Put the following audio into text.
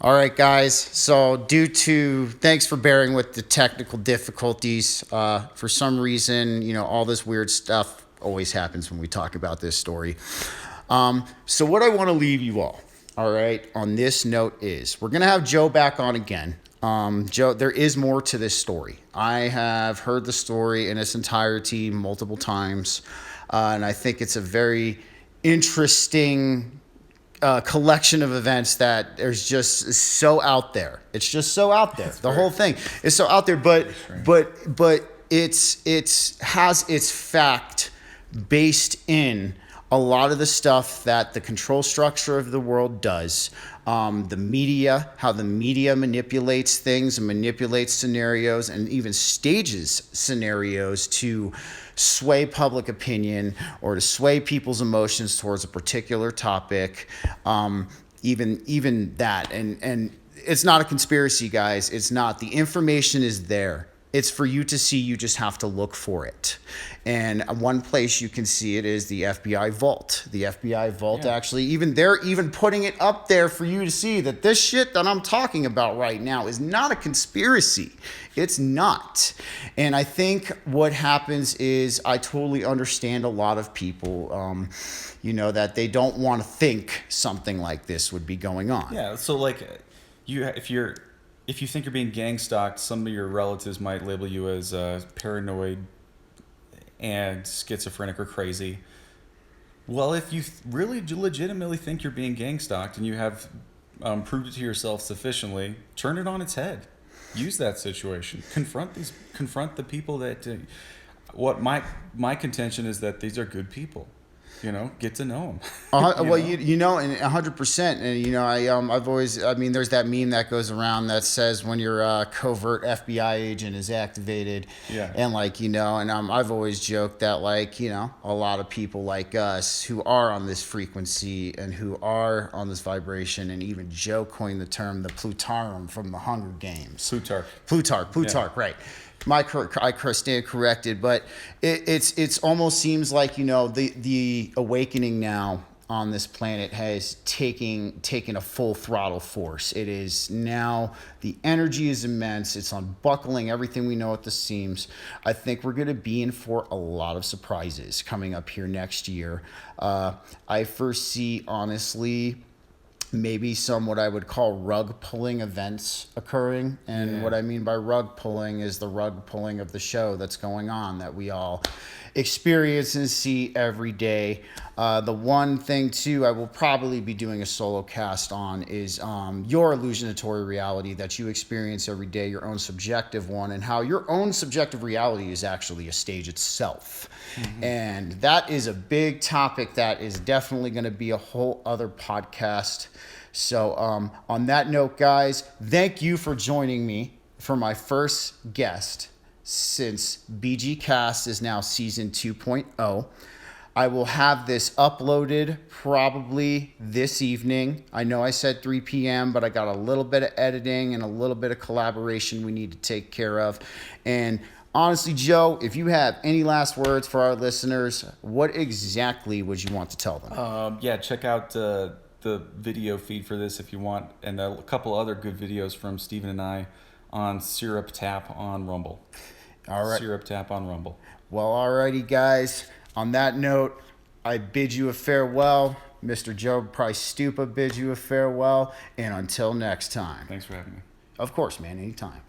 All right, guys. So, thanks for bearing with the technical difficulties. For some reason, all this weird stuff always happens when we talk about this story. So, what I want to leave you all right, on this note is we're going to have Joe back on again. Joe, there is more to this story. I have heard the story in its entirety multiple times, and I think it's a very interesting collection of events that there's just so out there. It's just so out there. The whole thing is so out there, but it's has its fact based in a lot of the stuff that the control structure of the world does. The media, how the media manipulates things and manipulates scenarios and even stages scenarios to sway public opinion or to sway people's emotions towards a particular topic. Even that. And it's not a conspiracy, guys. It's not. The information is there. It's for you to see. You just have to look for it. And one place you can see it is the FBI vault. The FBI vault actually, they're even putting it up there for you to see that this shit that I'm talking about right now is not a conspiracy. It's not. And I think what happens is I totally understand a lot of people, that they don't want to think something like this would be going on. Yeah. So if you think you're being gang stalked, some of your relatives might label you as paranoid and schizophrenic or crazy. Well, if you really legitimately think you're being gang stalked and you have proved it to yourself sufficiently, turn it on its head. Use that situation. Confront the people that. What my contention is that these are good people. Get to know them. And 100%. And I've always, there's that meme that goes around that says when your covert FBI agent is activated, and I've always joked that a lot of people like us who are on this frequency and who are on this vibration, and even Joe coined the term the Plutarum from the Hunger Games. Plutarch, right. I stand corrected, but it's almost seems like the awakening now on this planet has taken a full throttle force. It is now, the energy is immense. It's unbuckling everything we know at the seams. I think we're going to be in for a lot of surprises coming up here next year. I foresee, honestly, maybe some what I would call rug pulling events occurring. And what I mean by rug pulling is the rug pulling of the show that's going on that we all experience and see every day. The one thing too I will probably be doing a solo cast on is your illusionatory reality that you experience every day, your own subjective one, and how your own subjective reality is actually a stage itself. Mm-hmm. And that is a big topic that is definitely going to be a whole other podcast. So on that note, guys, thank you for joining me for my first guest since BG Cast is now season 2.0. I will have this uploaded probably this evening. I know I said 3 p.m., but I got a little bit of editing and a little bit of collaboration we need to take care of. And honestly, Joe, if you have any last words for our listeners, what exactly would you want to tell them? Check out the video feed for this if you want, and a couple other good videos from Steven and I on Syrup Tap on Rumble. All right. Syrup Tap on Rumble. Well, alrighty, guys. On that note, I bid you a farewell. Mr. Joe Prystupa bids you a farewell. And until next time. Thanks for having me. Of course, man. Anytime.